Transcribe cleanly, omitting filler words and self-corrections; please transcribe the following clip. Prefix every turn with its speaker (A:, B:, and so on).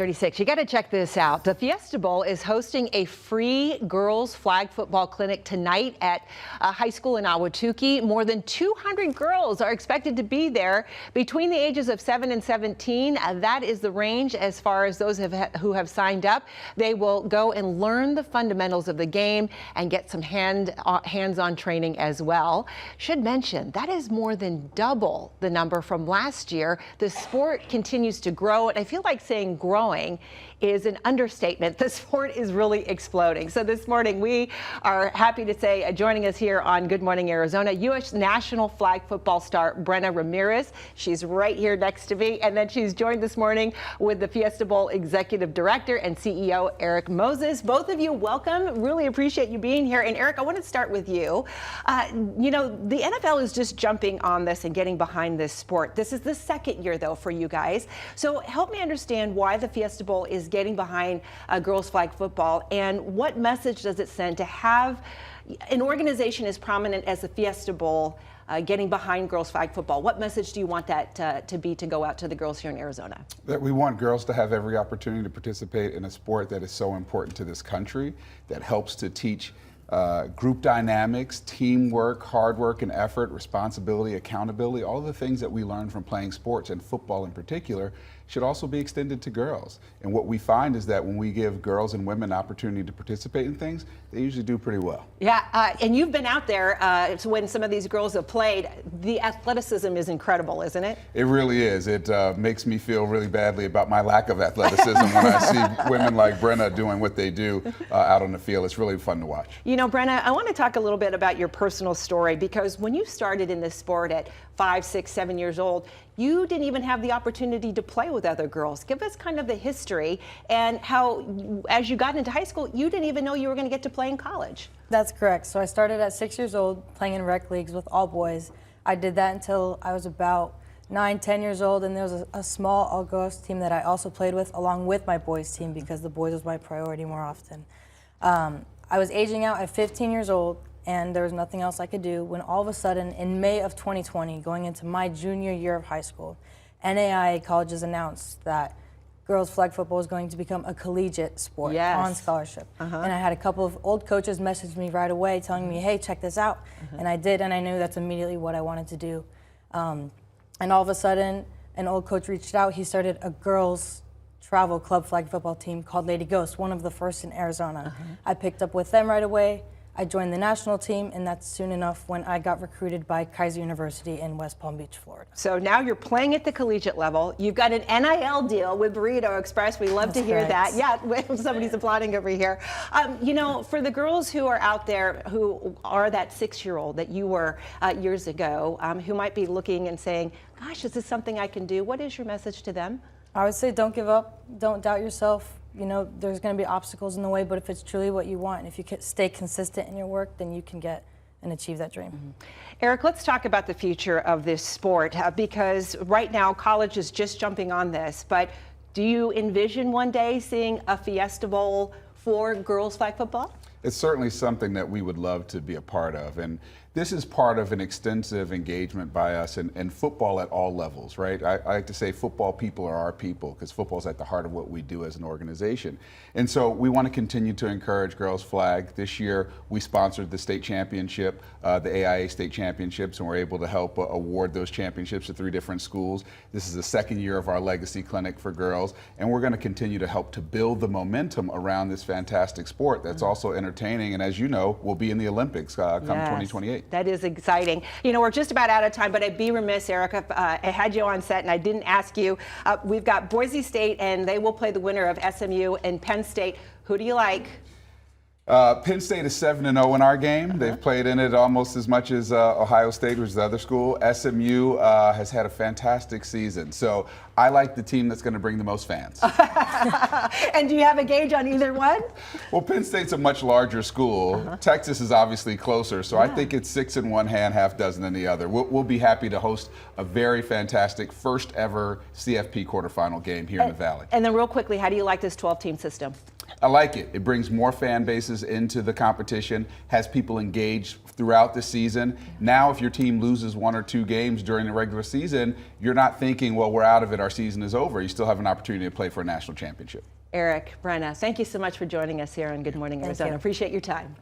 A: 36. You got to check this out. The Fiesta Bowl is hosting a free girls flag football clinic tonight at a high school in Ahwatukee. More than 200 girls are expected to be there between the ages of 7 and 17. That is the range as far as those who have signed up. They will go and learn the fundamentals of the game and get some hands-on training as well. Should mention that is more than double the number from last year. The sport continues to grow, and I feel like saying growing is an understatement. The sport is really exploding. So this morning we are happy to say joining us here on Good Morning Arizona, U.S. national flag football star Brenna Ramirez. She's right here next to me, and then she's joined this morning with the Fiesta Bowl Executive Director and CEO Eric Moses. Both of you, welcome. Really appreciate you being here. And Eric, I want to start with you. You know, the NFL is just jumping on this and getting behind this sport. This is the second year though for you guys. So help me understand why the Fiesta Bowl is getting behind girls flag football, and what message does it send to have an organization as prominent as the Fiesta Bowl getting behind girls flag football? What message do you want that to be to go out to the girls here in Arizona?
B: That we want girls to have every opportunity to participate in a sport that is so important to this country, that helps to teach group dynamics, teamwork, hard work and effort, responsibility, accountability, all the things that we learn from playing sports, and football in particular, should also be extended to girls. And what we find is that when we give girls and women opportunity to participate in things, they usually do pretty well.
A: Yeah, and you've been out there when some of these girls have played. The athleticism is incredible, isn't it?
B: It really is. It makes me feel really badly about my lack of athleticism when I see women like Brenna doing what they do out on the field. It's really fun to watch.
A: You know, Brenna, I want to talk a little bit about your personal story, because when you started in this sport at 5, 6, 7 years old, you didn't even have the opportunity to play with other girls. Give us kind of the history and how, as you got into high school, you didn't even know you were going to get to play in college.
C: That's correct. So I started at 6 years old playing in rec leagues with all boys. I did that until I was about 9, 10 years old, and there was a small all-girls team that I also played with along with my boys team, because the boys was my priority more often. I was aging out at 15 years old, and there was nothing else I could do, when all of a sudden in May of 2020, going into my junior year of high school, NAIA colleges announced that girls flag football was going to become a collegiate sport on scholarship. And I had a couple of old coaches message me right away telling me, hey, check this out. And I did, and I knew that's immediately what I wanted to do. And all of a sudden, an old coach reached out. He started a girls travel club flag football team called Lady Ghost, one of the first in Arizona. I picked up with them right away. I joined the national team, and that's soon enough when I got recruited by Kaiser University in West Palm Beach, Florida.
A: So now you're playing at the collegiate level. You've got an NIL deal with Burrito Express. We love to hear that. Yeah, somebody's applauding over here. You know, for the girls who are out there who are that 6-year-old that you were years ago, who might be looking and saying, gosh, is this something I can do? What is your message to them?
C: I would say don't give up, don't doubt yourself. You know, there's going to be obstacles in the way, but if it's truly what you want, and if you can stay consistent in your work, then you can get and achieve that dream.
A: Eric, let's talk about the future of this sport, because right now college is just jumping on this, but do you envision one day seeing a Fiesta Bowl for girls flag football?
B: It's certainly something that we would love to be a part of, and this is part of an extensive engagement by us in football at all levels, right? I like to say football people are our people, because football is at the heart of what we do as an organization. And so we want to continue to encourage girls flag. This year we sponsored the state championship, the AIA state championships, and we're able to help award those championships to 3 different schools. This is the 2nd year of our legacy clinic for girls, and we're going to continue to help to build the momentum around this fantastic sport that's also entertaining, and as you know, will be in the Olympics come 2028.
A: That is exciting. You know, we're just about out of time, but I'd be remiss, Eric, if I had you on set and I didn't ask you. We've got Boise State, and they will play the winner of SMU and Penn State. Who do you like?
B: Penn State is 7-0 in our game. They've played in it almost as much as Ohio State, which is the other school. SMU has had a fantastic season. So I like the team that's going to bring the most fans.
A: And do you have a gauge on either one?
B: Well, Penn State's a much larger school. Texas is obviously closer, so I think it's 6 in one hand, half dozen in the other. We'll be happy to host a very fantastic first ever CFP quarterfinal game here in the Valley.
A: And then real quickly, how do you like this 12-team system?
B: I like it. It brings more fan bases into the competition, has people engaged throughout the season. Now, if your team loses 1 or 2 games during the regular season, you're not thinking, well, we're out of it, our season is over. You still have an opportunity to play for a national championship.
A: Eric, Brenna, thank you so much for joining us here on Good Morning Arizona. Appreciate your time.